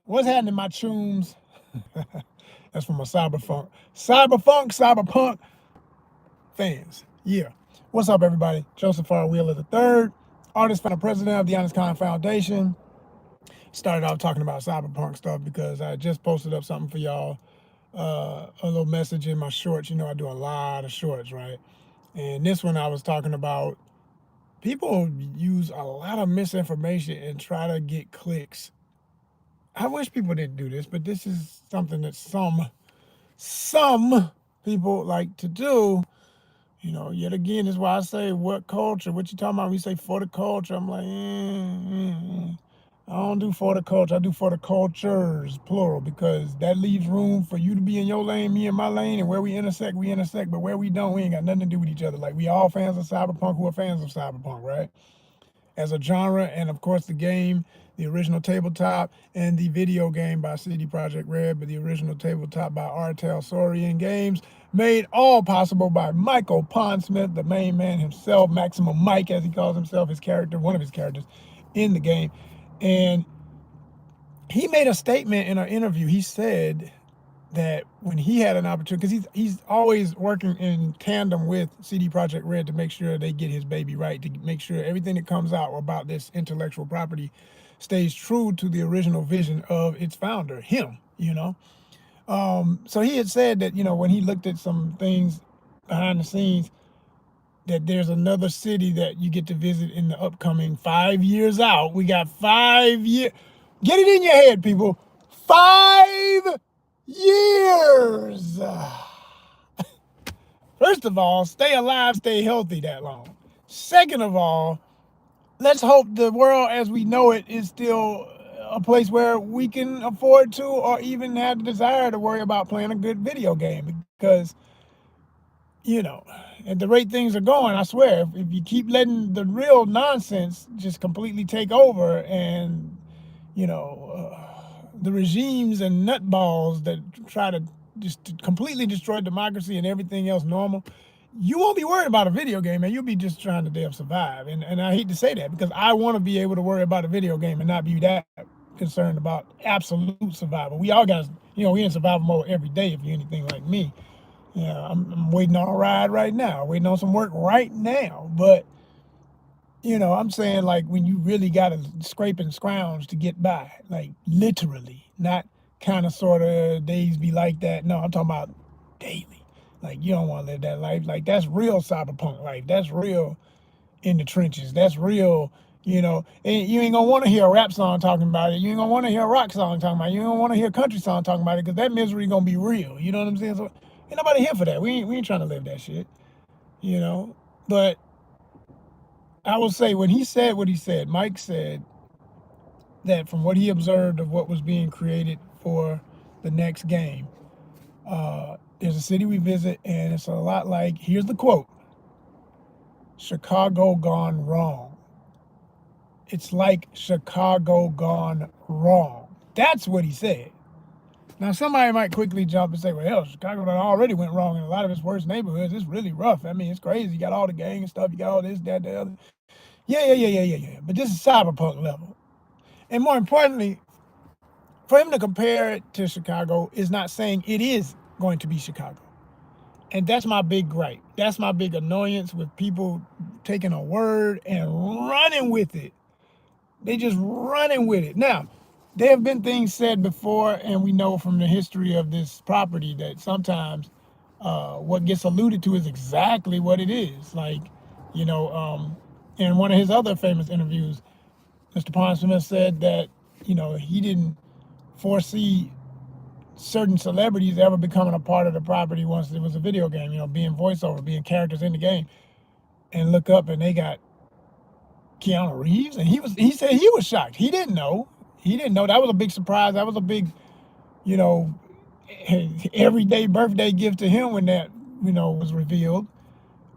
What's happening, my chooms? That's from my cyberpunk fans. Yeah. What's up, everybody? Joseph R. Wheeler III, artist, founder, president of the ONYXCON Foundation. Started off talking about cyberpunk stuff because I just posted up something for y'all, a little message in my shorts. You know, I do a lot of shorts, right? And this one I was talking about people use a lot of misinformation and try to get clicks. I wish people didn't do this, but this is something that some people like to do. You know, yet again, is why I say what culture, what you talking about? We say for the culture. I'm like, I don't do for the culture. I do for the cultures, plural, because that leaves room for you to be in your lane, me in my lane, and where we intersect, we intersect. But where we don't, we ain't got nothing to do with each other. Like, we all fans of cyberpunk who are fans of cyberpunk, right? As a genre, and of course the game, the original tabletop, and the video game by CD Projekt Red, but the original tabletop by Artel Saurian Games, made all possible by Michael Pondsmith, the main man himself, Maximum Mike as he calls himself, his character, one of his characters in the game. And he made a statement in an interview. He said that when he had an opportunity, because he's always working in tandem with CD Projekt Red to make sure they get his baby right, to make sure everything that comes out about this intellectual property stays true to the original vision of its founder, him, you know. So he had said that, you know, when he looked at some things behind the scenes, that there's another city that you get to visit in the upcoming 5 years out. We got 5 years. Get it in your head, people. 5 years. First of all, stay alive, stay healthy that long. Second of all, let's hope the world as we know it is still a place where we can afford to or even have the desire to worry about playing a good video game. Because, you know, at the rate things are going, I swear, if you keep letting the real nonsense just completely take over and, you know, the regimes and nutballs that try to just completely destroy democracy and everything else normal, you won't be worried about a video game, man. You'll be just trying to damn survive. And I hate to say that because I want to be able to worry about a video game and not be that concerned about absolute survival. We all got, you know, we in survival mode every day if you're anything like me. Yeah, I'm waiting on a ride right now, waiting on some work right now. But, you know, I'm saying like when you really got to scrape and scrounge to get by, like literally, not kind of sort of days be like that. No, I'm talking about daily. Like you don't want to live that life. Like that's real cyberpunk life. That's real in the trenches. That's real, you know. And you ain't gonna want to hear a rap song talking about it. You ain't gonna want to hear a rock song talking about it. You ain't gonna want to hear a country song talking about it because that misery gonna be real. You know what I'm saying? So ain't nobody here for that. We ain't trying to live that shit. You know. But I will say when he said what he said, Mike said that from what he observed of what was being created for the next game, there's a city we visit and it's a lot like, here's the quote, Chicago gone wrong. It's like Chicago gone wrong. That's what he said. Now, somebody might quickly jump and say, well, hell, Chicago already went wrong in a lot of its worst neighborhoods. It's really rough. I mean, it's crazy. You got all the gang and stuff. You got all this, that, the other. Yeah. But this is cyberpunk level. And more importantly, for him to compare it to Chicago is not saying it is going to be Chicago. And that's my big gripe. That's my big annoyance with people taking a word and running with it. They just running with it. Now, there have been things said before, and we know from the history of this property that sometimes what gets alluded to is exactly what it is. Like, you know, in one of his other famous interviews, Mr. Pondsmith said that, you know, he didn't foresee certain celebrities ever becoming a part of the property once it was a video game, you know, being voiceover, being characters in the game. And look up and they got Keanu Reeves, and he said he was shocked. He didn't know. He didn't know. That was a big surprise. That was a big, you know, everyday birthday gift to him when that, you know, was revealed.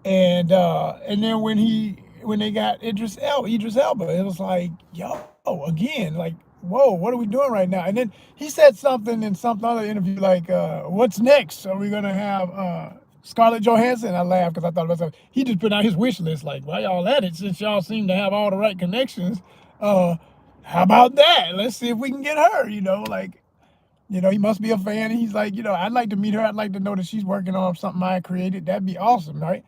And then when they got Idris Elba, it was like, yo, again, like, whoa, what are we doing right now? And then he said something in some other interview like, what's next? Are we gonna have Scarlett Johansson? I laughed because I thought about something. He just put out his wish list, like, why y'all at it since y'all seem to have all the right connections? How about that? Let's see if we can get her. Like, he must be a fan. And he's like, I'd like to meet her. I'd like to know that she's working on something I created. That'd be awesome, right?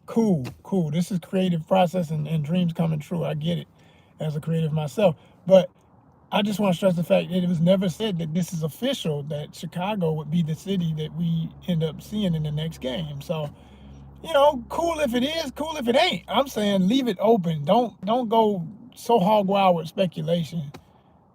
Cool, cool. This is creative process and dreams coming true. I get it as a creative myself. But I just want to stress the fact that it was never said that this is official, that Chicago would be the city that we end up seeing in the next game. So, cool if it is, cool if it ain't. I'm saying leave it open. Don't go so hog wild with speculation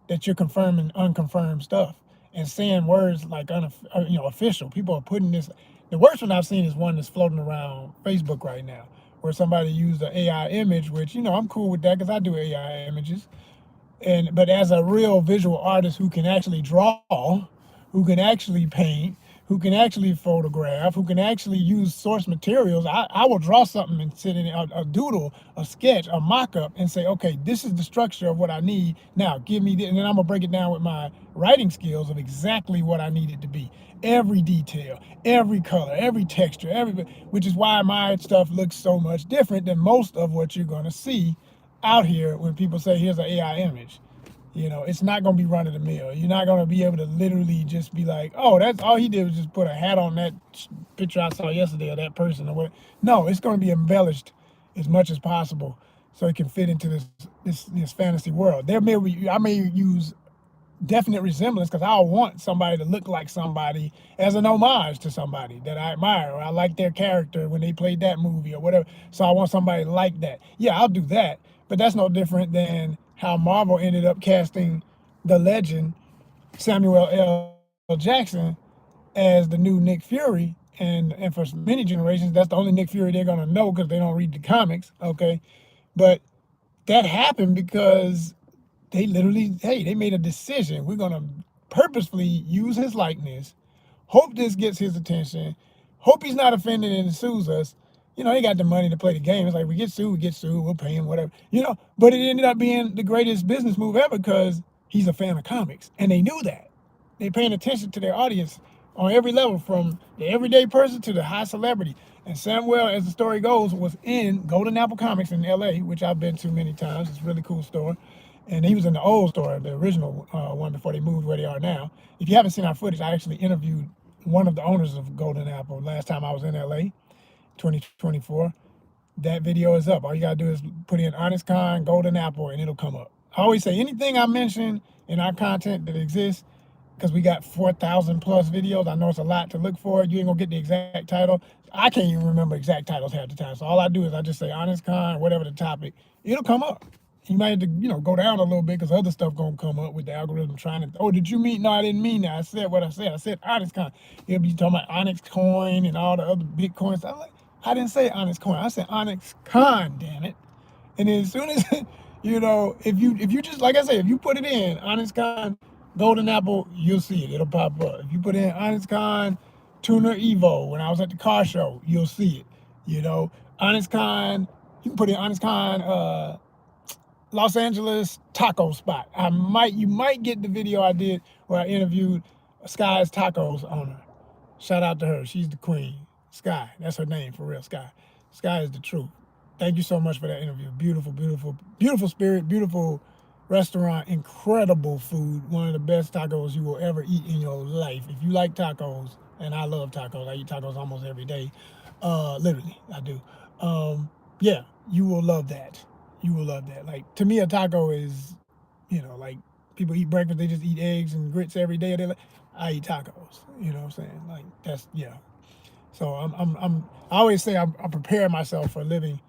that you're confirming unconfirmed stuff and saying words like official. People are putting this. The worst one I've seen is one that's floating around Facebook right now, where somebody used an AI image, which I'm cool with that because I do AI images, but as a real visual artist who can actually draw, who can actually paint, who can actually photograph, who can actually use source materials, I will draw something and sit in a doodle, a sketch, a mock-up, and say, okay, this is the structure of what I need. Now give me this, and then I'm gonna break it down with my writing skills of exactly what I need it to be. Every detail, every color, every texture, which is why my stuff looks so much different than most of what you're gonna see out here when people say here's an AI image. It's not going to be run of the mill. You're not going to be able to literally just be like, oh, that's all he did was just put a hat on that picture I saw yesterday of that person or what. No, it's going to be embellished as much as possible so it can fit into this fantasy world. I may use definite resemblance because I want somebody to look like somebody as an homage to somebody that I admire or I like their character when they played that movie or whatever. So I want somebody like that. Yeah, I'll do that. But that's no different than how Marvel ended up casting the legend Samuel L. Jackson as the new Nick Fury. And for many generations, that's the only Nick Fury they're going to know because they don't read the comics. Okay. But that happened because they literally, hey, they made a decision. We're gonna purposefully use his likeness. Hope this gets his attention. Hope he's not offended and sues us. They got the money to play the game. It's like we get sued, we get sued. We'll pay him whatever. But it ended up being the greatest business move ever because he's a fan of comics, and they knew that. They're paying attention to their audience on every level, from the everyday person to the high celebrity. And Samuel, as the story goes, was in Golden Apple Comics in LA, which I've been to many times. It's a really cool store. And he was in the old store, the original one before they moved where they are now. If you haven't seen our footage, I actually interviewed one of the owners of Golden Apple last time I was in LA, 2024. That video is up. All you gotta do is put in ONYXCON Golden Apple and it'll come up. I always say anything I mention in our content that exists, because we got 4,000 plus videos. I know it's a lot to look for. You ain't gonna get the exact title. I can't even remember exact titles half the time. So all I do is I just say ONYXCON, whatever the topic, it'll come up. You might have to, go down a little bit because other stuff gonna come up with the algorithm trying to. Oh, did you mean? No, I didn't mean that. I said what I said. I said ONYXCON. You'll be talking about Onyx Coin and all the other Bitcoins. I'm like, I didn't say Onyx Coin. I said ONYXCON. Damn it! And then as soon as if you just like I said, if you put it in ONYXCON Golden Apple, you'll see it. It'll pop up. If you put in ONYXCON Tuner Evo when I was at the car show, you'll see it. ONYXCON. You can put in ONYXCON. Los Angeles taco spot. You might get the video I did where I interviewed Sky's Tacos owner. Shout out to her. She's the queen. Sky. That's her name for real. Sky. Sky is the truth. Thank you so much for that interview. Beautiful, beautiful, beautiful spirit, beautiful restaurant, incredible food. One of the best tacos you will ever eat in your life. If you like tacos, and I love tacos, I eat tacos almost every day. Literally, I do. Yeah, you will love that. You will love that. Like, to me, a taco is, like people eat breakfast, they just eat eggs and grits every day. I eat tacos. You know what I'm saying? Like, that's, yeah. So I always say I prepare myself for living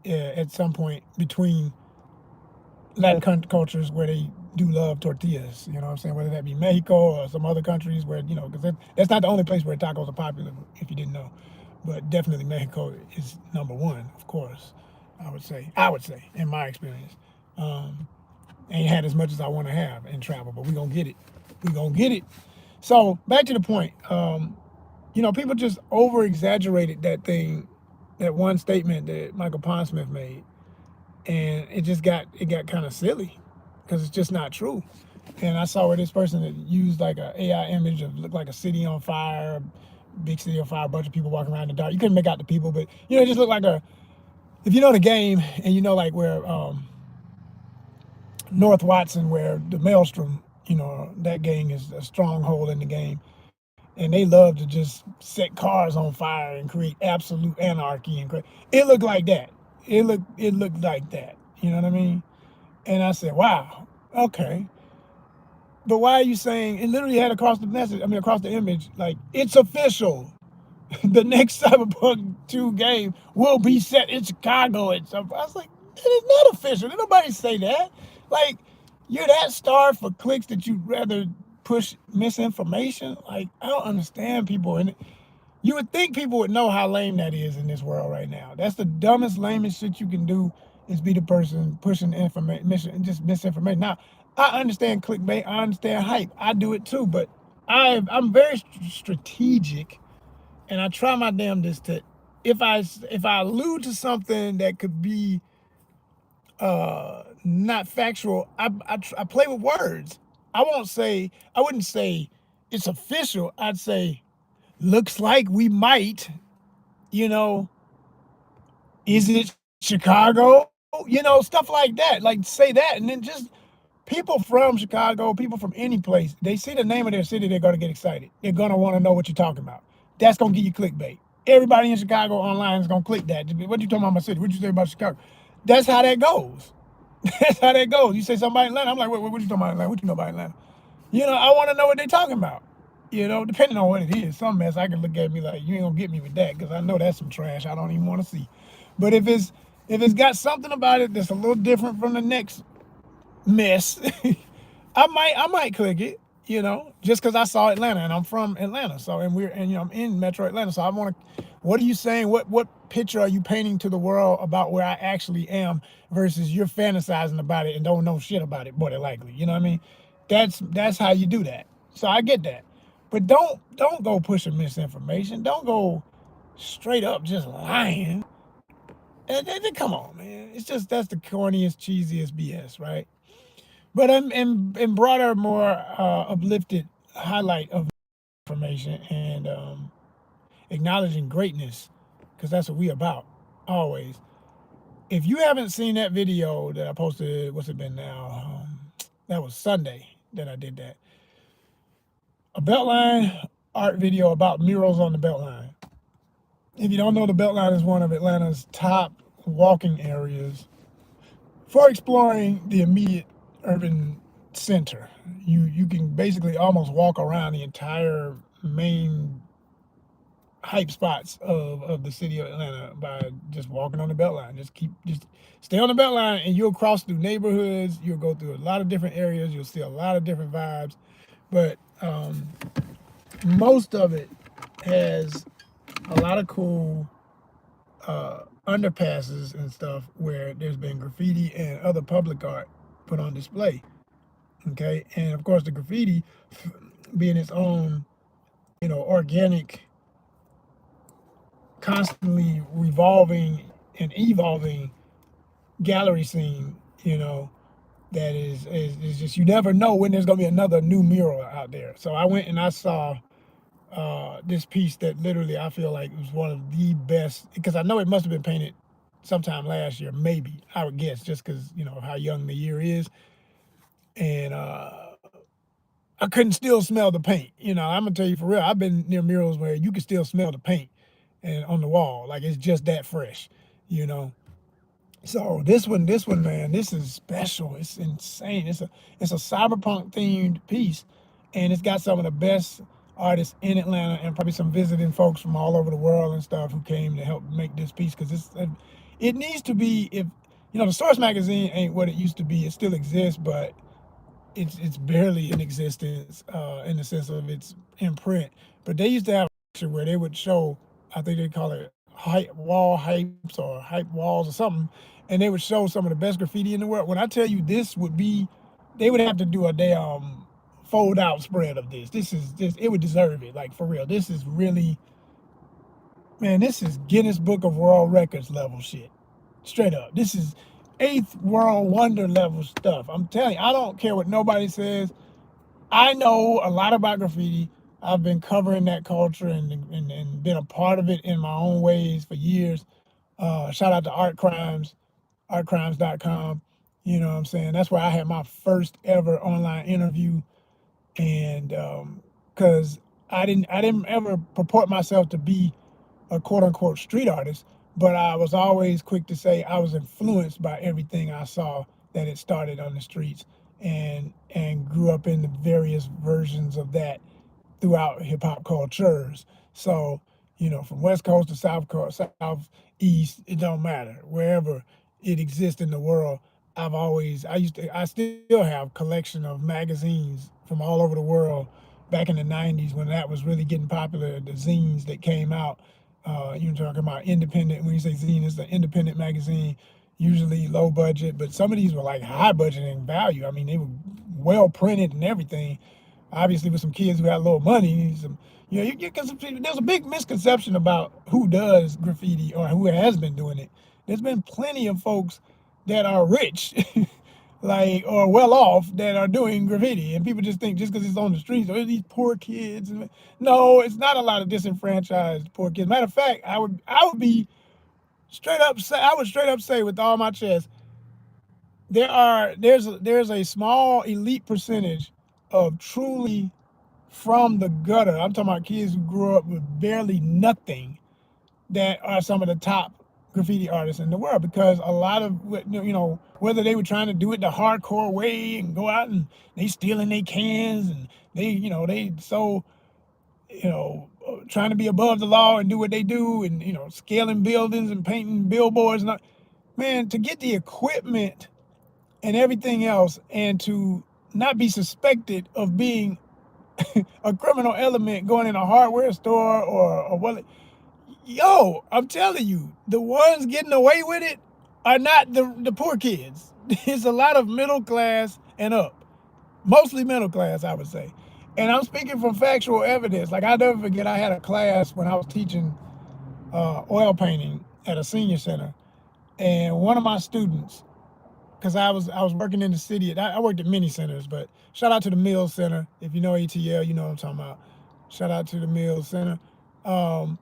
at some point between Latin cultures where they do love tortillas. You know what I'm saying? Whether that be Mexico or some other countries where, because that's not the only place where tacos are popular, if you didn't know. But definitely Mexico is number one, of course. I would say, in my experience. Ain't had as much as I want to have in travel, but we're going to get it. We're going to get it. So, back to the point. People just over-exaggerated that one statement that Michael Pondsmith made. And it got kind of silly because it's just not true. And I saw where this person that used like a AI image of looked like a city on fire, big city on fire, a bunch of people walking around in the dark. You couldn't make out the people, but it just looked like if you know the game and like where North Watson, where the Maelstrom, that gang is a stronghold in the game, and they love to just set cars on fire and create absolute anarchy it looked like that. It looked like that. You know what I mean? And I said, wow, okay. But why are you saying it literally had across the message? I mean, across the image, like it's official. The next Cyberpunk 2 game will be set in Chicago at some. I was like, it is not official. Did nobody say that? Like, you're that starved for clicks that you'd rather push misinformation? Like, I don't understand people. And you would think people would know how lame that is in this world right now. That's the dumbest, lamest shit you can do is be the person pushing information, just misinformation. Now, I understand clickbait. I understand hype. I do it too. But I'm very strategic, and I try my damnedest to if I allude to something that could be not factual, I play with words. I wouldn't say it's official. I'd say looks like we might, you know, is it Chicago? Stuff like that. Like say that, and then just people from Chicago, people from any place, they see the name of their city, they're gonna get excited. They're gonna want to know what you're talking about. That's gonna give you clickbait. Everybody in Chicago online is gonna click that. What you talking about my city? What you say about Chicago? That's how that goes. That's how that goes. You say somebody in Atlanta, I'm like, what you talking about Atlanta? What you know about Atlanta? I want to know what they're talking about. Depending on what it is. Some mess I can look at me like you ain't gonna get me with that because I know that's some trash I don't even want to see. But if it's got something about it that's a little different from the next mess, I might click it. Just because I saw Atlanta and I'm from Atlanta. So I'm in Metro Atlanta. So I want to. What are you saying? What picture are you painting to the world about where I actually am versus you're fantasizing about it and don't know shit about it more than likely. You know what I mean? That's how you do that. So I get that. But don't go pushing misinformation. Don't go straight up just lying. And come on, man. It's just that's the corniest, cheesiest BS, right? But in broader, more uplifted highlight of information and acknowledging greatness, because that's what we about always. If you haven't seen that video that I posted, what's it been now? That was Sunday that I did that. A Beltline art video about murals on the Beltline. If you don't know, the Beltline is one of Atlanta's top walking areas for exploring the immediate urban center. You can basically almost walk around the entire main hype spots of the city of Atlanta by just walking on the Beltline. Just stay on the Beltline and you'll cross through neighborhoods. You'll go through a lot of different areas. You'll see a lot of different vibes, but most of it has a lot of cool underpasses and stuff where there's been graffiti and other public art put on display. Okay, and of course the graffiti being its own, organic, constantly revolving and evolving gallery scene. That is just you never know when there's gonna be another new mural out there. So I went and I saw this piece that literally I feel like was one of the best because I know it must have been painted sometime last year, maybe I would guess, just because how young the year is, and I couldn't still smell the paint. I'm gonna tell you for real. I've been near murals where you can still smell the paint and on the wall, like it's just that fresh. You know, so this one, man, this is special. It's insane. It's a cyberpunk themed piece, and it's got some of the best artists in Atlanta and probably some visiting folks from all over the world and stuff who came to help make this piece because it needs to be. If the Source magazine ain't what it used to be, it still exists, but it's barely in existence in the sense of it's in print. But they used to have a picture where they would show, I think they call it wall hypes or hype walls or something, and they would show some of the best graffiti in the world. When I tell you this would be, they would have to do a damn fold out spread of this. It would deserve it, like for real. This is really, man, this is Guinness Book of World Records level shit. Straight up. This is eighth world wonder level stuff. I'm telling you, I don't care what nobody says. I know a lot about graffiti. I've been covering that culture and been a part of it in my own ways for years. Shout out to Art Crimes, artcrimes.com. You know what I'm saying? That's where I had my first ever online interview, and because I didn't ever purport myself to be a quote unquote street artist, but I was always quick to say I was influenced by everything I saw that it started on the streets, and grew up in the various versions of that throughout hip hop cultures. So, from West Coast to South Coast, South East, it don't matter. Wherever it exists in the world, I still have collection of magazines from all over the world back in the 90s when that was really getting popular, the zines that came out. You're talking about independent. When you say zine, it's an independent magazine, usually low budget, but some of these were like high budget in value. I mean, they were well printed and everything, obviously with some kids who had a little money. Because there's a big misconception about who does graffiti or who has been doing it. There's been plenty of folks that are rich, like, or well off, that are doing graffiti, and people just think just because it's on the streets or these poor kids. No, it's not a lot of disenfranchised poor kids. Matter of fact, I would be straight up say I would straight up say with all my chest, there's a small elite percentage of truly from the gutter. I'm talking about kids who grew up with barely nothing that are some of the top graffiti artists in the world, because a lot of, whether they were trying to do it the hardcore way and go out and they stealing their cans, and they so trying to be above the law and do what they do, and scaling buildings and painting billboards, and man, to get the equipment and everything else, and to not be suspected of being a criminal element going in a hardware store or what. Yo, I'm telling you, the ones getting away with it are not the poor kids. It's a lot of middle class and up, mostly middle class, I would say. And I'm speaking from factual evidence. Like, I never forget, I had a class when I was teaching oil painting at a senior center, and one of my students, because I was working in the city. I worked at many centers, but shout out to the Mills Center. If you know ATL, you know what I'm talking about. Shout out to the Mills Center. Um,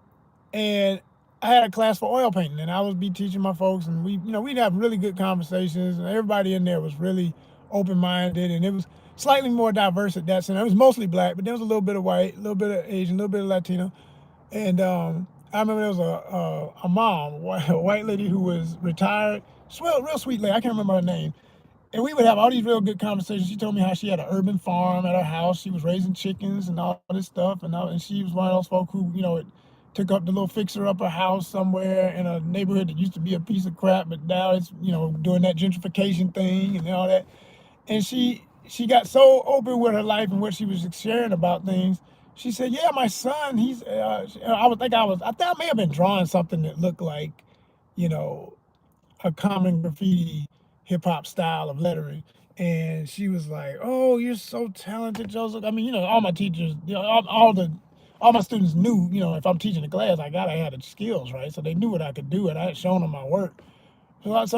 and I had a class for oil painting, and I would be teaching my folks, and we'd have really good conversations, and everybody in there was really open minded, and it was slightly more diverse at that center. It was mostly black, but there was a little bit of white, a little bit of Asian, a little bit of Latino, and I remember there was a mom, a white lady who was retired, real sweet lady. I can't remember her name, and we would have all these real good conversations. She told me how she had an urban farm at her house. She was raising chickens and all this stuff, and she was one of those folk who, took up the little fixer upper house somewhere in a neighborhood that used to be a piece of crap, but now it's, doing that gentrification thing and all that. And she got so open with her life and what she was sharing about things. She said, "Yeah, my son, he's." I think I may have been drawing something that looked like, you know, a common graffiti hip hop style of lettering. And she was like, "Oh, you're so talented, Joseph." I mean, all my teachers, all my students knew, if I'm teaching a class, I gotta have the skills, right? So they knew what I could do, and I had shown them my work. She was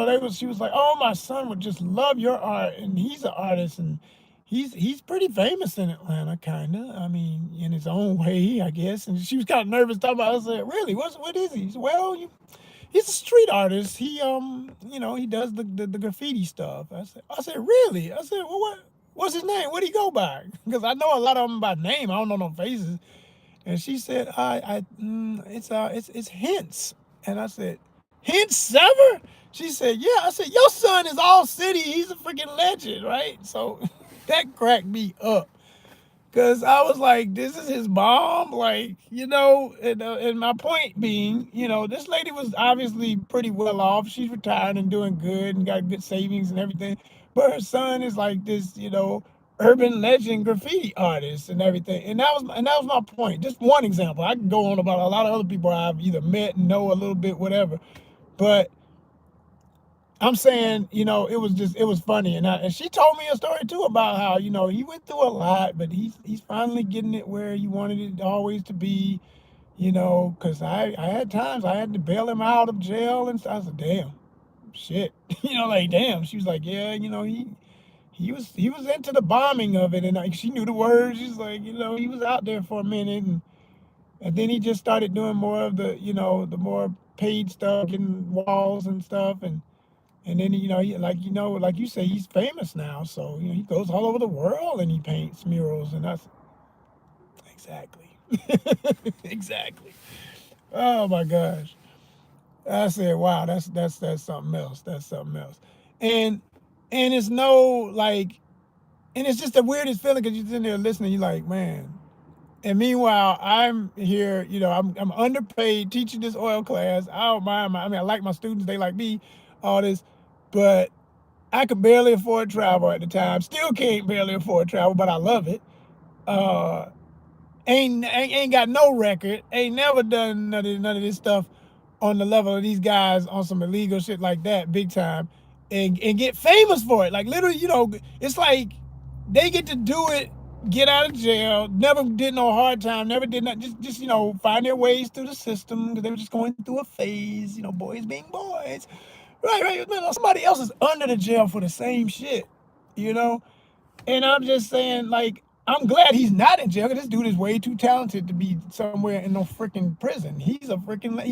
like, "Oh, my son would just love your art, and he's an artist, and he's pretty famous in Atlanta, kinda. I mean, in his own way, I guess." And she was kind of nervous talking about it. I said, "Really? What is he?" He said, "Well, he's a street artist. He does the graffiti stuff." I said, "Really?" I said, "Well, what's his name? What do he go by?" Because I know a lot of them by name. I don't know no faces. And she said, it's Hints." And I said, "Hints Sever?" She said, "Yeah." I said, "Your son is all city. He's a freaking legend, right?" So that cracked me up. Cause I was like, "This is his mom," like, and my point being, this lady was obviously pretty well off. She's retired and doing good and got good savings and everything, but her son is like this, urban legend graffiti artist and everything. And that was my point. Just one example. I can go on about a lot of other people I've either met, know a little bit, whatever. But I'm saying, it was funny, and she told me a story too about how, he went through a lot, but he's finally getting it where he wanted it always to be, because I had times I had to bail him out of jail, and I said, "Damn, shit," like, damn. She was like, "Yeah, he was into the bombing of it," and she knew the words. She's like, he was out there for a minute, and then he just started doing more of the, the more paid stuff, getting walls and stuff, And then like you say, he's famous now. So he goes all over the world and he paints murals, and that's exactly, exactly. Oh my gosh. I said, wow, that's something else. That's something else. And it's no like, and it's just the weirdest feeling because you're sitting there listening. You're like, man. And meanwhile, I'm here. I'm underpaid teaching this oil class. I don't mind. I mean, I like my students. They like me. All this, but I could barely afford travel at the time. Still can't barely afford travel, but I love it. Uh, ain't got no record. Ain't never done none of this stuff on the level of these guys on some illegal shit like that, big time, and get famous for it. Like literally, it's like they get to do it, get out of jail, never did no hard time, never did not just find their ways through the system because they were just going through a phase, boys being boys. Right. Somebody else is under the jail for the same shit, you know? And I'm just saying, like, I'm glad he's not in jail. 'Cause this dude is way too talented to be somewhere in no freaking prison. He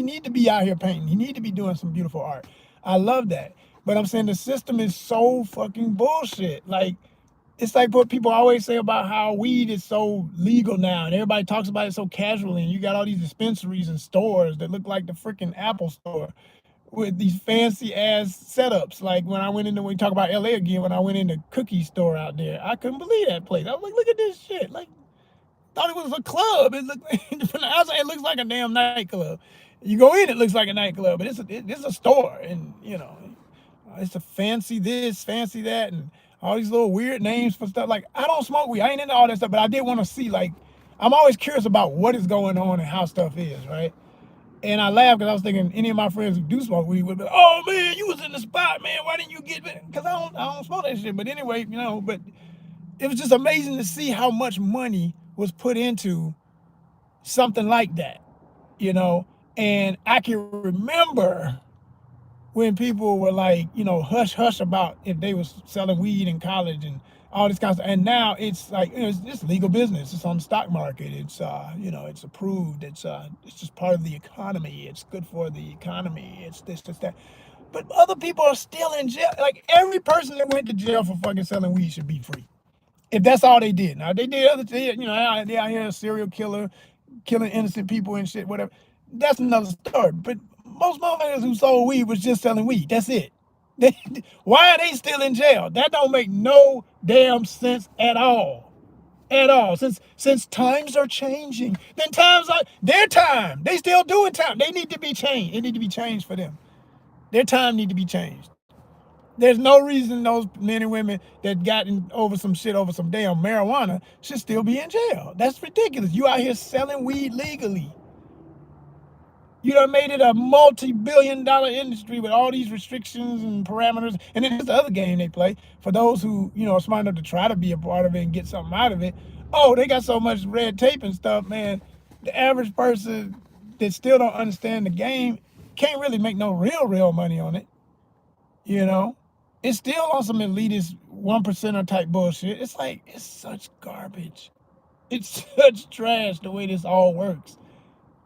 need to be out here painting. He need to be doing some beautiful art. I love that. But I'm saying the system is so fucking bullshit. Like, it's like what people always say about how weed is so legal now and everybody talks about it so casually, and you got all these dispensaries and stores that look like the freaking Apple store with these fancy ass setups. Like when we talk about LA again, when I went in the cookie store out there, I couldn't believe that place. I was like, look at this shit. Like, thought it was a club. It looked from the outside, it looks like a damn nightclub. You go in, it looks like a nightclub, but it's a store, and it's a fancy this, fancy that, and all these little weird names for stuff. Like, I don't smoke weed. I ain't into all that stuff, but I did want to see. Like, I'm always curious about what is going on and how stuff is, right? And I laughed because I was thinking any of my friends who do smoke weed would be, oh man, you was in the spot, man. Why didn't you get it? Because I don't smoke that shit. But anyway, but it was just amazing to see how much money was put into something like that, you know. And I can remember when people were like, hush hush about if they was selling weed in college and all this kind of stuff. And now it's like, it's legal business. It's on the stock market. It's it's approved. It's just part of the economy. It's good for the economy. It's this, that. But other people are still in jail. Like every person that went to jail for fucking selling weed should be free. If that's all they did. Now they did other things, they out here a serial killer, killing innocent people and shit, whatever. That's another story. But most motherfuckers who sold weed was just selling weed. That's it. They, why are they still in jail? That don't make no damn sense at all. At all. Since times are changing, then times are their time. They still doing time. They need to be changed. It need to be changed for them. Their time need to be changed. There's no reason those men and women that gotten over some shit over some damn marijuana should still be in jail. That's ridiculous. You out here selling weed legally. You done made it a multi-billion-dollar industry with all these restrictions and parameters. And then there's the other game they play for those who, are smart enough to try to be a part of it and get something out of it. Oh, they got so much red tape and stuff, man. The average person that still don't understand the game can't really make no real money on it. You know? It's still on some elitist 1%er type bullshit. It's like, it's such garbage. It's such trash the way this all works.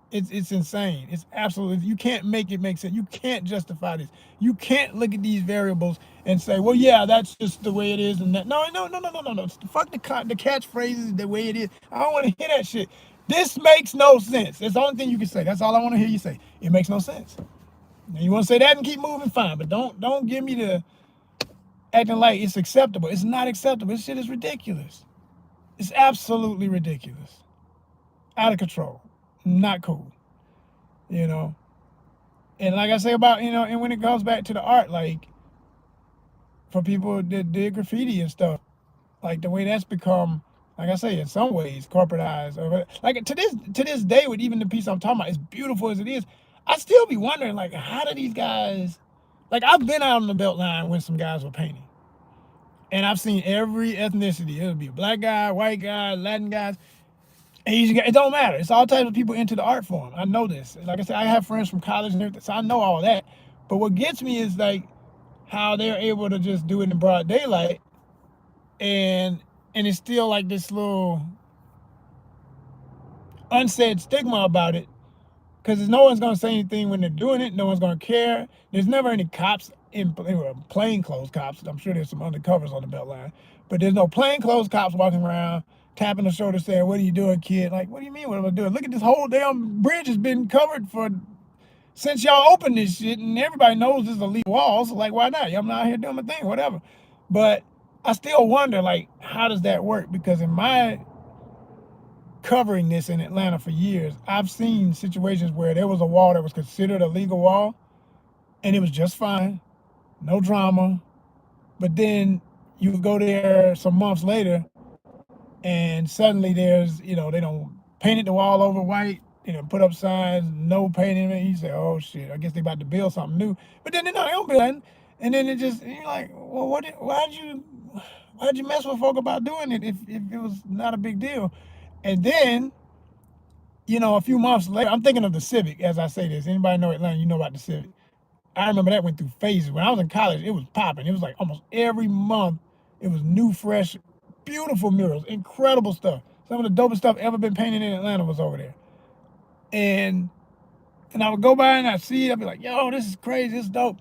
It's insane. It's absolutely, you can't make it make sense. You can't justify this. You can't look at these variables and say, well, yeah, that's just the way it is. And that, no. Fuck the catchphrases the way it is. I don't want to hear that shit. This makes no sense. That's the only thing you can say. That's all I want to hear you say. It makes no sense. Now, you want to say that and keep moving, fine. But don't give me the acting like it's acceptable. It's not acceptable. This shit is ridiculous. It's absolutely ridiculous. Out of control. Not cool. You know. And like I say about, and when it goes back to the art, like for people that did graffiti and stuff, like the way that's become, like I say, in some ways corporatized. Or like to this day, with even the piece I'm talking about, as beautiful as it is, I still be wondering, like, how do these guys, like I've been out on the Beltline when some guys were painting. And I've seen every ethnicity. It'll be a black guy, white guy, Latin guys, Asian guys. It don't matter. It's all types of people into the art form. I know this. Like I said, I have friends from college and everything, so I know all that. But what gets me is like how they're able to just do it in broad daylight, and it's still like this little unsaid stigma about it, because no one's gonna say anything when they're doing it. No one's gonna care. There's never any cops in plainclothes cops. I'm sure there's some undercovers on the Beltline, but there's no plainclothes cops walking around tapping the shoulder saying, "What are you doing, kid?" Like, what do you mean? What am I doing? Look at this whole damn bridge has been covered for since y'all opened this shit, and everybody knows this is a legal wall. So like, why not? I'm out here doing my thing, whatever. But I still wonder, like, how does that work? Because in my covering this in Atlanta for years, I've seen situations where there was a wall that was considered a legal wall, and it was just fine, no drama. But then you would go there some months later, and suddenly there's, they don't painted the wall over white, put up signs, no painting it. You say, oh shit, I guess they about to build something new. But then they don't build nothing. And then it just, you're like, well, why'd you mess with folk about doing it if it was not a big deal? And then, a few months later, I'm thinking of the Civic as I say this. Anybody know Atlanta, you know about the Civic. I remember that went through phases. When I was in college, it was popping. It was like almost every month, it was new, fresh, beautiful murals, incredible stuff. Some of the dopest stuff ever been painted in Atlanta was over there. And I would go by and I'd see it, I'd be like, yo, this is crazy, this is dope.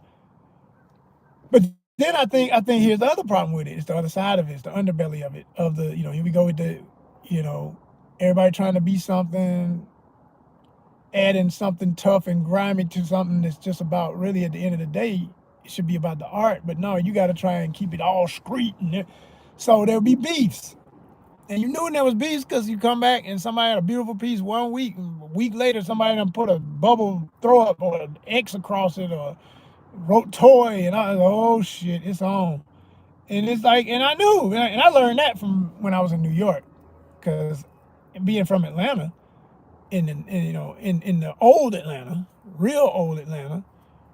But then I think here's the other problem with it. It's the other side of it, it's the underbelly of it, of the, here we go with the, you know, everybody trying to be something, adding something tough and grimy to something that's just about, really at the end of the day, it should be about the art. But no, you got to try and keep it all street. So there'll be beefs. And you knew there was beefs because you come back and somebody had a beautiful piece one week, and a week later somebody done put a bubble throw up or an X across it or wrote toy, and I was like, oh shit, it's on. And it's like, and I knew, and I learned that from when I was in New York, because being from Atlanta, in the old Atlanta, real old Atlanta,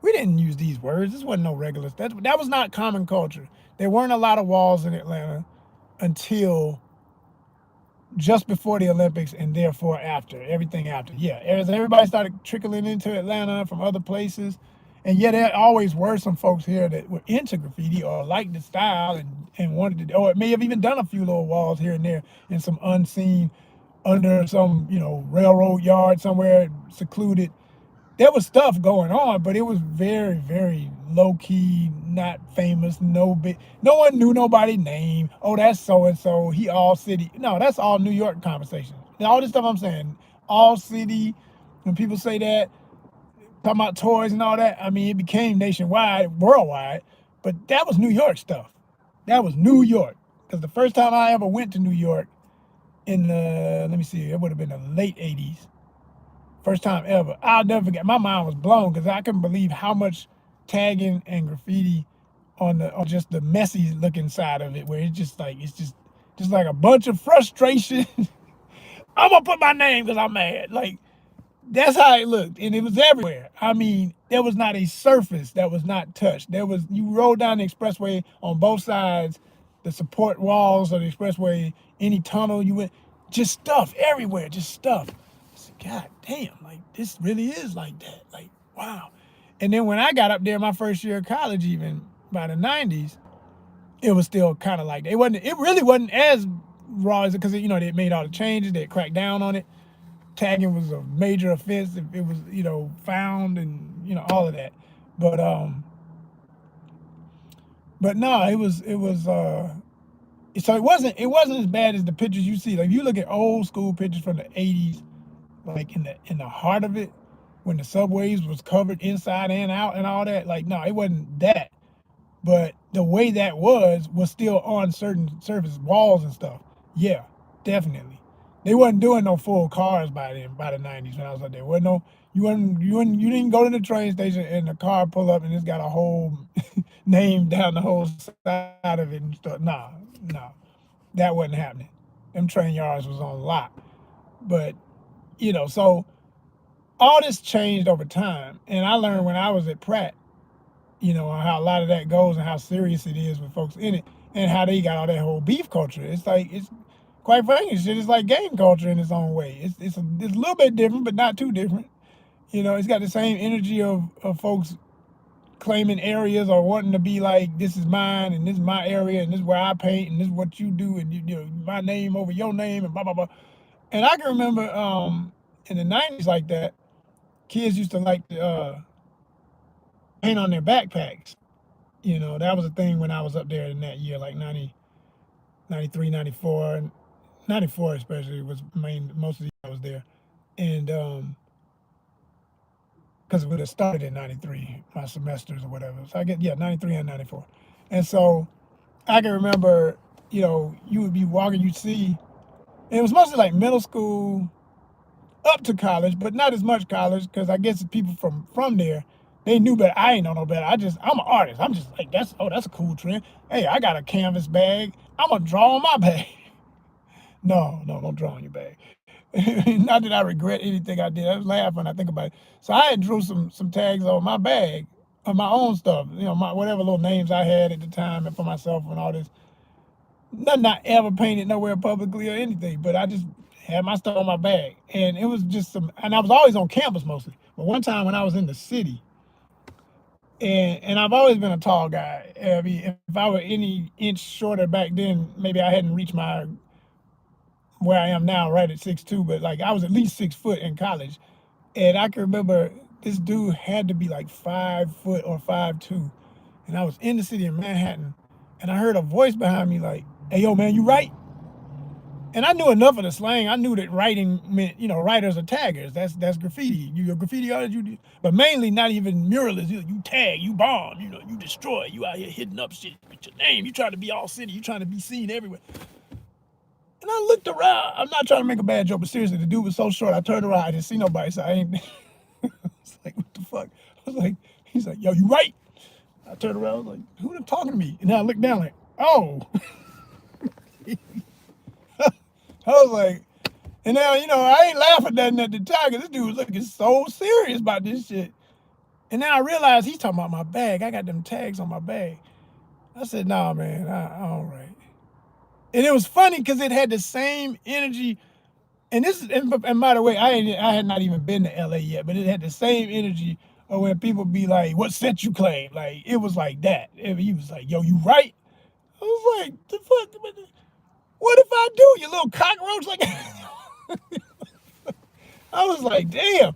we didn't use these words. This wasn't no regular. That was not common culture. There weren't a lot of walls in Atlanta until just before the Olympics, and therefore after, everything after. Yeah, as everybody started trickling into Atlanta from other places. And yeah, there always were some folks here that were into graffiti or liked the style, and wanted to, or it may have even done a few little walls here and there in some unseen, under some, railroad yard somewhere, secluded. There was stuff going on, but it was very, very low key, not famous, no one knew nobody's name. Oh, that's so and so. He all city. No, that's all New York conversation. And all this stuff I'm saying, all city. When people say that, talking about toys and all that, I mean, it became nationwide, worldwide. But that was New York stuff. That was New York. Because the first time I ever went to New York in the, let me see, it would have been the late '80s. First time ever. I'll never forget. My mind was blown because I couldn't believe how much tagging and graffiti on just the messy looking side of it, where it's just like a bunch of frustration. I'm gonna put my name because I'm mad. Like, that's how it looked, and it was everywhere. I mean, there was not a surface that was not touched. You rode down the expressway on both sides, the support walls of the expressway, any tunnel you went, just stuff everywhere, just stuff. God damn, like, this really is like that. Like, wow. And then when I got up there my first year of college, even by the '90s, it was still kind of like that. It really wasn't as raw as it, because they made all the changes, they cracked down on it. Tagging was a major offense if it was, found, and all of that. But no, so it wasn't as bad as the pictures you see. Like, if you look at old school pictures from the '80s, like in the heart of it, when the subways was covered inside and out and all that, like, no, it wasn't that. But the way that was still on certain surface walls and stuff. Yeah, definitely. They wasn't doing no full cars by then, by the '90s when I was out there. Wasn't no, you didn't go to the train station and the car pull up and it's got a whole name down the whole side of it and stuff. Nah, that wasn't happening. Them train yards was on lock. But so all this changed over time, and I learned when I was at Pratt, how a lot of that goes and how serious it is with folks in it, and how they got all that whole beef culture. It's like, it's quite frankly, shit, it's like gang culture in its own way. It's a little bit different, but not too different. It's got the same energy of folks claiming areas or wanting to be like, this is mine and this is my area and this is where I paint and this is what you do, and my name over your name and blah blah blah. And I can remember in the '90s like that, kids used to like to paint on their backpacks. That was a thing when I was up there in that year, like 90, 93, 94, 94 especially was most of the year I was there. And because it would have started in 93, my semesters or whatever. So I get, yeah, 93 and 94. And so I can remember, you would be walking, you'd see, and it was mostly like middle school up to college, but not as much college because I guess the people from there, they knew better. I ain't know no better. I'm an artist. I'm just like, that's a cool trend. Hey, I got a canvas bag. I'm gonna draw on my bag. No, no, don't draw on your bag. Not that I regret anything I did. I was laughing when I think about it. So I had drew some tags on my bag of my own stuff. My whatever little names I had at the time and for myself and all this. Nothing I ever painted nowhere publicly or anything, but I just had my stuff on my bag, and it was just and I was always on campus mostly. But one time when I was in the city, and I've always been a tall guy. I mean, if I were any inch shorter back then, maybe I hadn't reached my where I am now, right at 6'2", but like I was at least 6 foot in college. And I can remember this dude had to be like 5 foot or 5'2", and I was in the city of Manhattan, and I heard a voice behind me like, "Hey, yo, man, you right?" And I knew enough of the slang. I knew that writing meant, writers are taggers. That's graffiti. You a graffiti artist, but mainly not even muralists. You tag, you bomb, you destroy. You out here hitting up shit with your name. You trying to be all city. You trying to be seen everywhere. And I looked around. I'm not trying to make a bad joke, but seriously, the dude was so short. I turned around. I didn't see nobody, so I ain't. It's like, what the fuck? I was like, he's like, yo, you right? I turned around. I was like, who them talking to me? And then I looked down like, oh. I was like, and now, I ain't laughing at nothing at the time because this dude was looking so serious about this shit. And then I realized he's talking about my bag. I got them tags on my bag. I said, nah, man, all right. And it was funny because it had the same energy. And by the way, I had not even been to LA yet, but it had the same energy of when people be like, what set you claim? Like, it was like that. He was like, yo, you right? I was like, the fuck? What if I do, you little cockroach? Like, I was like, damn.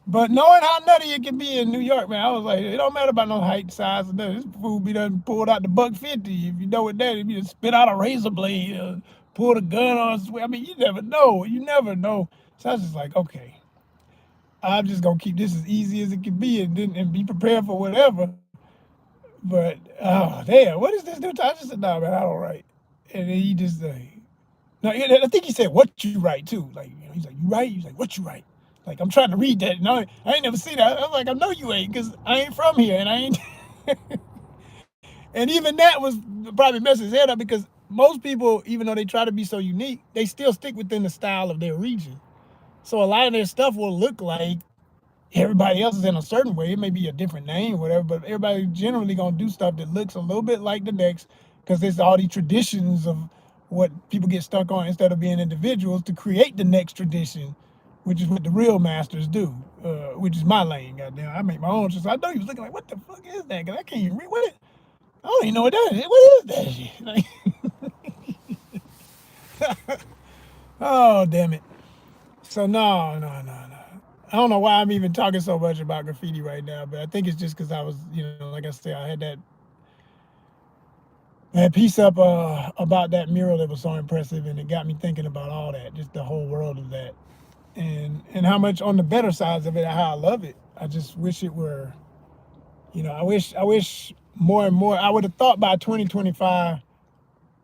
But knowing how nutty it can be in New York, man, I was like, it don't matter about no height, size, or nothing. This fool be done pulled out the $1.50. If you know what that is, you spit out a razor blade, pulled a gun on us. I mean, you never know. You never know. So I was just like, okay, I'm just gonna keep this as easy as it can be, and be prepared for whatever. But oh damn, what is this new time? I just said, nah, man, I don't write. And then he just no, I think he said what you write too. Like, he's like, you write? He's like, what you write? Like, I'm trying to read that. No, I ain't never seen that. I was like, I know you ain't, because I ain't from here, and I ain't. And even that was probably messing his head up because most people, even though they try to be so unique, they still stick within the style of their region. So a lot of their stuff will look like everybody else is in a certain way. It may be a different name, whatever, but everybody generally gonna do stuff that looks a little bit like the next because there's all these traditions of what people get stuck on instead of being individuals to create the next tradition, which is what the real masters do, which is my lane. Goddamn, I make my own. So I know you was looking like, what the fuck is that? Because I can't even read. I don't even know what that is. What is that shit? Like, oh, damn it. So no, no, no, no. I don't know why I'm even talking so much about graffiti right now, but I think it's just because I was, like I said, I had that piece up about that mural that was so impressive, and it got me thinking about all that, just the whole world of that, and how much on the better sides of it, how I love it. I just wish it were, I wish more and more. I would have thought by 2025,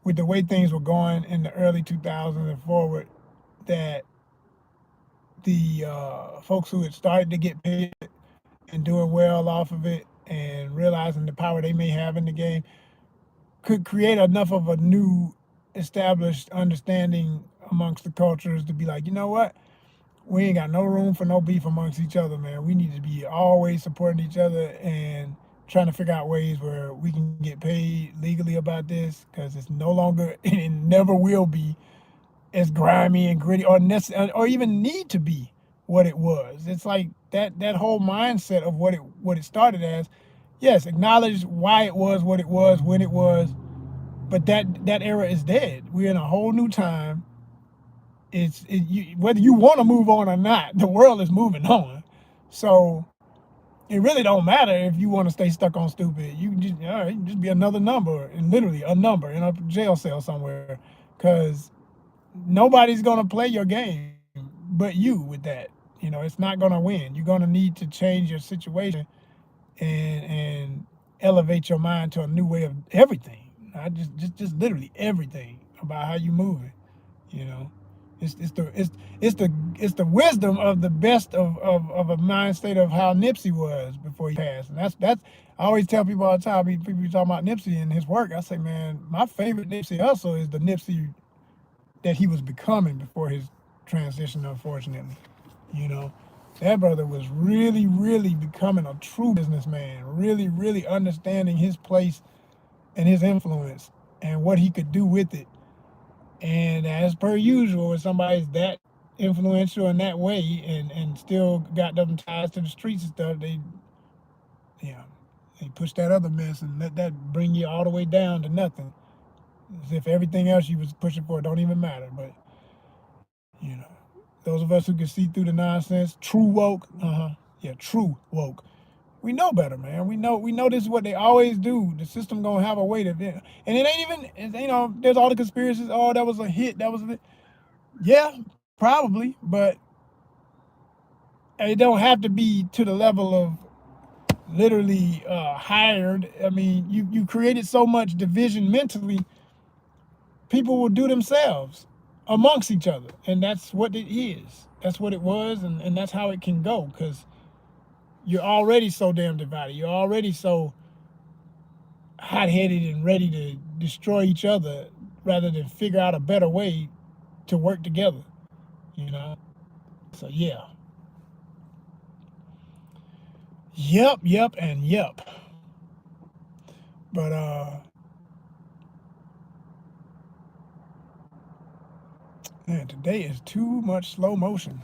with the way things were going in the early 2000s and forward, that the folks who had started to get paid and doing well off of it and realizing the power they may have in the game could create enough of a new established understanding amongst the cultures to be like, you know what? We ain't got no room for no beef amongst each other, man. We need to be always supporting each other and trying to figure out ways where we can get paid legally about this because it's no longer and never will be as grimy and gritty or even need to be what it was. It's like that whole mindset of what it started as. Yes, acknowledge why it was what it was when it was, but that era is dead. We're in a whole new time. Whether you want to move on or not, the world is moving on. So it really don't matter if you want to stay stuck on stupid. You can just all right, you can just be another number, and literally a number in a jail cell somewhere, because nobody's gonna play your game but you with that. You know, it's not gonna win. You're gonna need to change your situation and elevate your mind to a new way of everything. Not just literally everything about how you moving. You know, it's the it's the wisdom of the best of a mind state of how Nipsey was before he passed. And that's I always tell people all the time. People talking about Nipsey and his work. I say, man, my favorite Nipsey hustle is the Nipsey that he was becoming before his transition, unfortunately. You know, that brother was really becoming a true businessman, really understanding his place and his influence and what he could do with it. And as per usual, when somebody's that influential in that way and still got them ties to the streets and stuff, yeah, they push that other mess and let that bring you all the way down to nothing. As if everything else you was pushing for don't even matter. But you know, those of us who can see through the nonsense, true woke, yeah, true woke. We know better, man. We know this is what they always do. The system gonna have a way to, and it ain't even, you know. There's all the conspiracies. Oh, that was a hit. That was a, yeah, probably, but it don't have to be to the level of literally hired. I mean, you created so much division mentally, people will do themselves amongst each other, and that's what it is. That's what it was, and that's how it can go because you're already so damn divided. You're already so hot-headed and ready to destroy each other rather than figure out a better way to work together. You know. So yeah. Yep, and yep. But man, today is too much slow motion.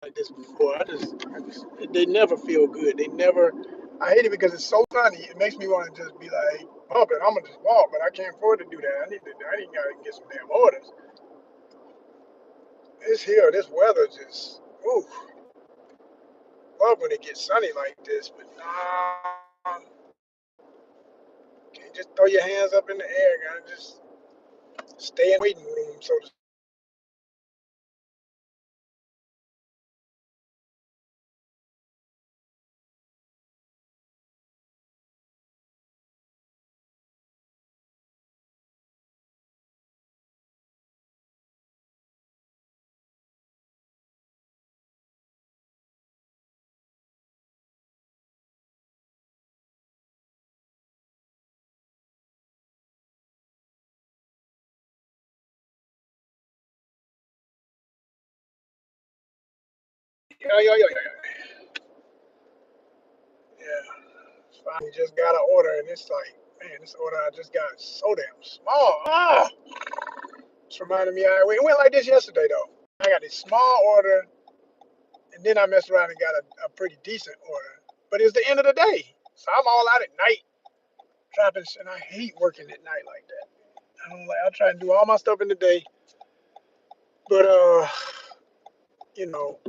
Like this before. I just, they never feel good. They never. I hate it because it's so sunny. It makes me want to just be like, pump it. I'm gonna just walk, but I can't afford to do that. I need gotta get some damn orders. This here, this weather just, ooh, love when it gets sunny like this. But nah, can't just throw your hands up in the air. Gotta just stay in the waiting room, so to yeah. Finally just got an order, and it's like, man, this order I just got is so damn small. It's reminding me, it went like this yesterday though. I got this small order, and then I messed around and got a pretty decent order. But it was the end of the day, so I'm all out at night trapping, and I hate working at night like that. I don't like. I try and do all my stuff in the day, but you know,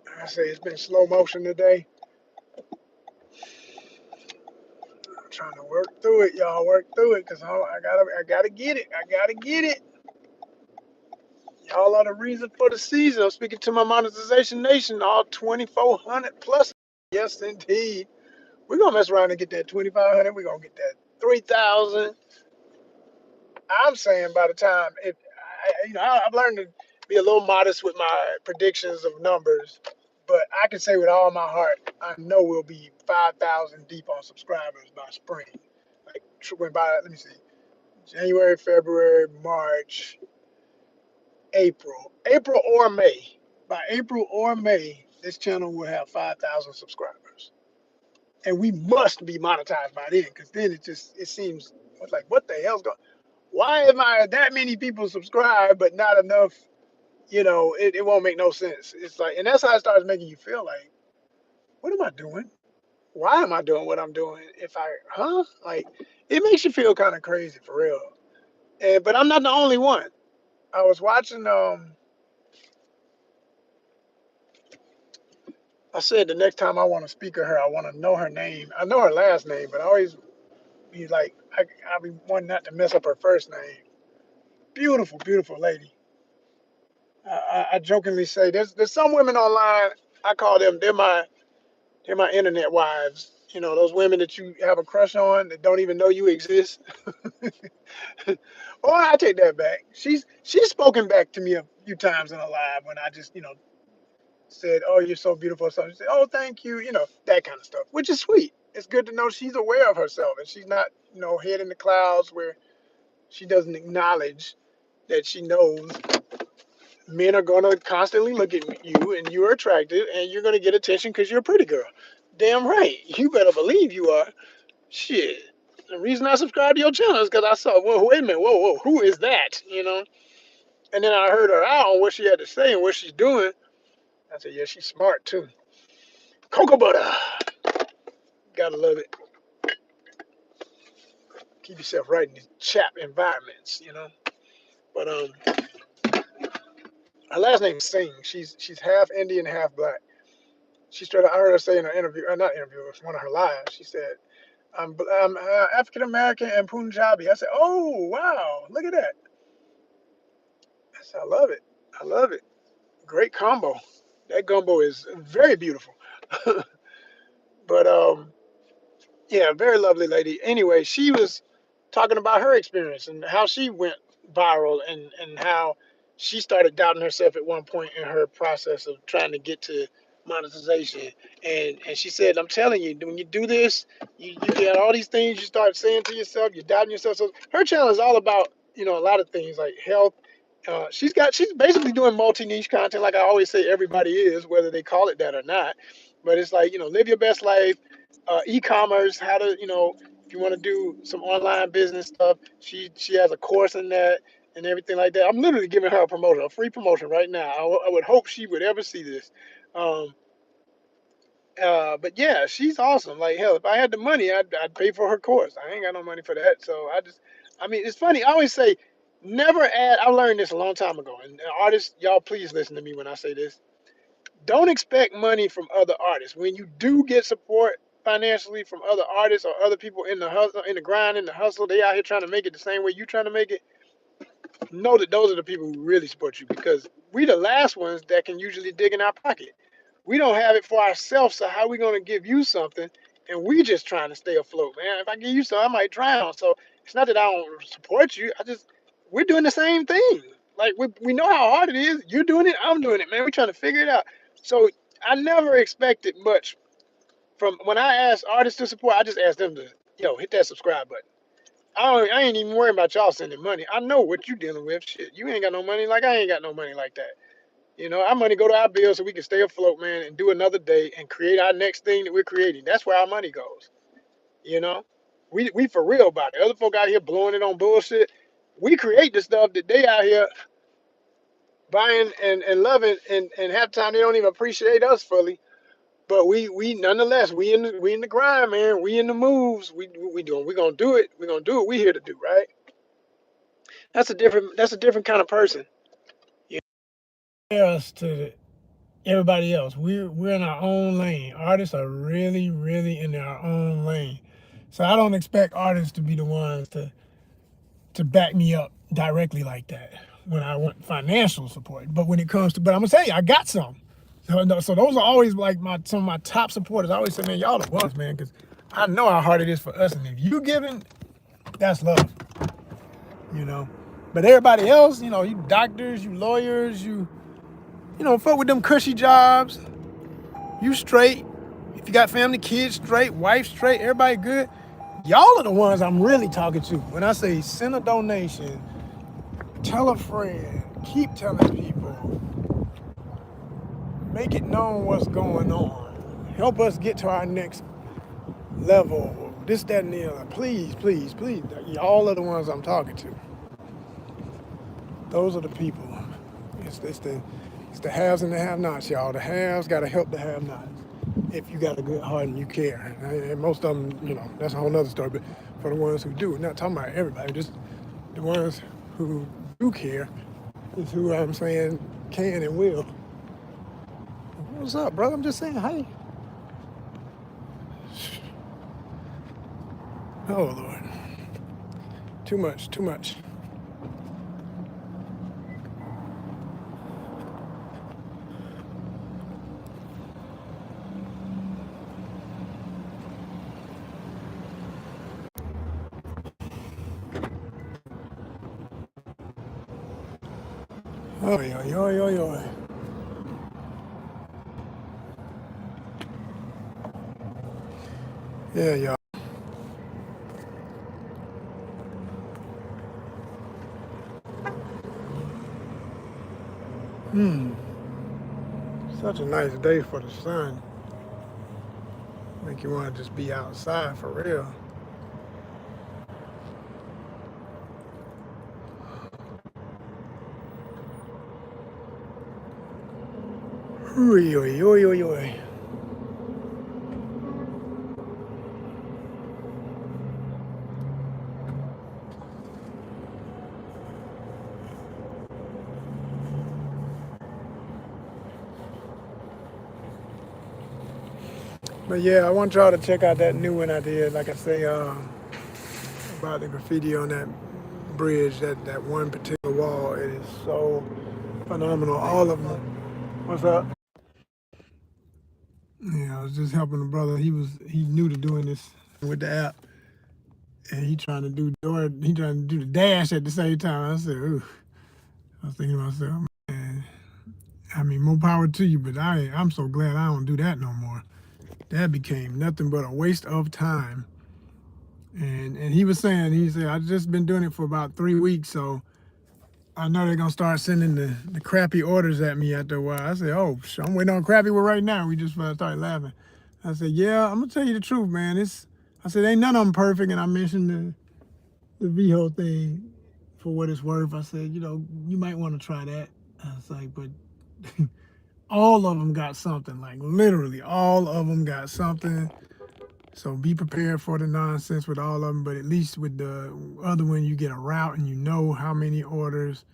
like I say it's been slow motion today. I'm trying to work through it, y'all. Work through it, cause I gotta get it. I gotta get it. Y'all are the reason for the season. I'm speaking to my monetization nation, all 2,400 plus. Yes, indeed. We're gonna mess around and get that 2,500. We're gonna get that 3,000. I'm saying by the time I've learned to be a little modest with my predictions of numbers, but I can say with all my heart, I know we'll be 5,000 deep on subscribers by spring. Like when by let me see, January, February, March, April or May. By April or May, this channel will have 5,000 subscribers, and we must be monetized by then, because then it seems like what the hell's going? Why am I that many people subscribed but not enough? It won't make no sense. It's like, and that's how it starts making you feel like. what am I doing? Why am I doing what I'm doing? Like, it makes you feel kind of crazy for real. And but I'm not the only one. I was watching. I said the next time I want to speak of her, I want to know her name. I know her last name, but I always be like, I be wanting not to mess up her first name. Beautiful, beautiful lady. I jokingly say there's some women online. I call them they're my internet wives. You know, those women that you have a crush on that don't even know you exist. Or I take that back. She's spoken back to me a few times in a live when I just said, "Oh, you're so beautiful." So she said, "Oh, thank you." You know, that kind of stuff, which is sweet. It's good to know she's aware of herself and she's not head in the clouds where she doesn't acknowledge that she knows men are going to constantly look at you and you're attractive and you're going to get attention because you're a pretty girl. Damn right. You better believe you are. Shit. The reason I subscribed to your channel is because I saw, well, wait a minute, whoa, who is that? And then I heard her out on what she had to say and what she's doing. I said, yeah, she's smart too. Cocoa butter. Gotta love it. Keep yourself right in these chap environments. But her last name's Singh. She's half Indian, half black. I heard her say in an interview, not interview, it was one of her lives. She said, I'm African American and Punjabi. I said, oh, wow, look at that. I said, I love it. I love it. Great combo. That gumbo is very beautiful. But yeah, very lovely lady. Anyway, she was talking about her experience and how she went viral and how she started doubting herself at one point in her process of trying to get to monetization. And she said, I'm telling you, when you do this, you get all these things you start saying to yourself, you're doubting yourself. So her channel is all about, a lot of things like health. She's basically doing multi-niche content, like I always say everybody is, whether they call it that or not. But it's like, live your best life, e-commerce, how to, if you want to do some online business stuff, she has a course in that and everything like that. I'm literally giving her a promotion, a free promotion right now. I would hope she would ever see this. Um, but yeah, she's awesome. Like hell, if I had the money, I'd pay for her course. I ain't got no money for that, so I mean, it's funny. I always say, never add. I learned this a long time ago, and artists, y'all, please listen to me when I say this. Don't expect money from other artists. When you do get support financially from other artists or other people in the hustle, in the grind, in the hustle, they out here trying to make it the same way you trying to make it. Know that those are the people who really support you because we the last ones that can usually dig in our pocket. We don't have it for ourselves, so how we gonna give you something? And we just trying to stay afloat, man. If I give you something, I might drown. So it's not that I don't support you. We're doing the same thing. Like we know how hard it is. You're doing it. I'm doing it, man. We're trying to figure it out. So I never expected much from when I ask artists to support. I just ask them to hit that subscribe button. I ain't even worrying about y'all sending money. I know what you dealing with. Shit, you ain't got no money like I ain't got no money like that. Our money go to our bills so we can stay afloat, man, and do another day and create our next thing that we're creating. That's where our money goes. You know, we for real about it. Other folk out here blowing it on bullshit. We create the stuff that they out here buying and loving, and half the time they don't even appreciate us fully. But we nonetheless we in the grind, man. We in the moves. We doing. We gonna do it. We gonna do what we here to do, right? That's a different kind of person. Yeah. Us to everybody else. We're in our own lane. Artists are really, really in their own lane. So I don't expect artists to be the ones to back me up directly like that when I want financial support. But when it comes to, but I'm gonna tell you, I got some. So those are always like some of my top supporters. I always say, man, y'all the ones, man, because I know how hard it is for us. And if you giving, that's love, you know. But everybody else, you doctors, you lawyers, fuck with them cushy jobs. You straight. If you got family, kids straight, wife straight, everybody good. Y'all are the ones I'm really talking to. When I say send a donation, tell a friend, keep telling people, make it known what's going on. Help us get to our next level. This, that, and the other. Please, please, please. Y'all are the ones I'm talking to. Those are the people. It's the haves and the have-nots, y'all. The haves gotta help the have-nots. if you got a good heart and you care. And most of them, you know, that's a whole nother story. But for the ones who do, not talking about everybody, just the ones who do care is who I'm saying can and will. What's up, brother? I'm just saying, hey. Oh, Lord. Too much, too much. Oh, yo, yo, yo, yo. Yeah, y'all. Such a nice day for the sun. Make you want to just be outside for real. Oy, oy, oy, oy, oy. But yeah, I want y'all to check out that new one I did. Like I say, about the graffiti on that bridge, that one particular wall. It is so phenomenal. All of them. What's up? Yeah, I was just helping a brother. He new to doing this with the app, and he trying to do the dash at the same time. I said, ooh. I was thinking to myself, man. I mean, more power to you, but I'm so glad I don't do that no more. That became nothing but a waste of time. And he was saying, he said, I've just been doing it for about 3 weeks, so I know they're gonna start sending the crappy orders at me after a while. I said, oh, I'm waiting on crappy one right now. We just started laughing. I said, yeah, I'm gonna tell you the truth, man. I said, ain't none of them perfect. And I mentioned the VHO thing for what it's worth. I said, you know, you might want to try that. I was like, but all of them got something, like literally all of them got something. So be prepared for the nonsense with all of them, but at least with the other one, you get a route and you know how many orders.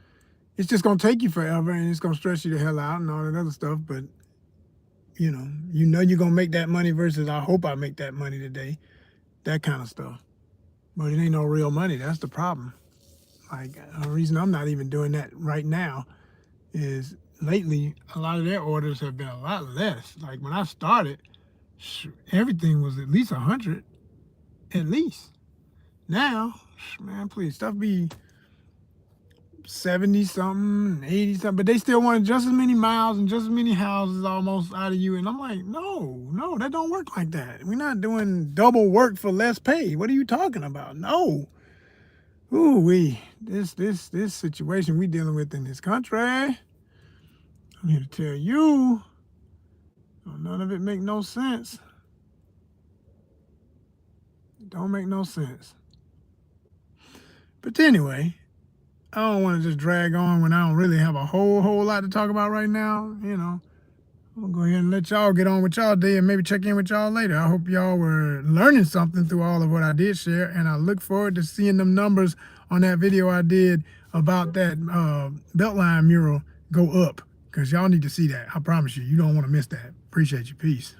It's just gonna take you forever and it's gonna stress you the hell out and all that other stuff. But you know you're gonna make that money versus I hope I make that money today, that kind of stuff. But it ain't no real money. That's the problem. Like the reason I'm not even doing that right now is lately a lot of their orders have been a lot less. Like when I started, everything was at least 100, at least. Now, man, please, stuff be 70 something, 80 something, but they still want just as many miles and just as many houses almost out of you. And I'm like, no, that don't work like that. We're not doing double work for less pay. What are you talking about? No. Ooh, this situation we dealing with in this country, I'm here to tell you, none of it make no sense. It don't make no sense. But anyway, I don't want to just drag on when I don't really have a whole lot to talk about right now. You know, I'll go ahead and let y'all get on with y'all day and maybe check in with y'all later. I hope y'all were learning something through all of what I did share, and I look forward to seeing them numbers on that video I did about that Beltline mural go up, because y'all need to see that. I promise you, you don't want to miss that. Appreciate you. Peace.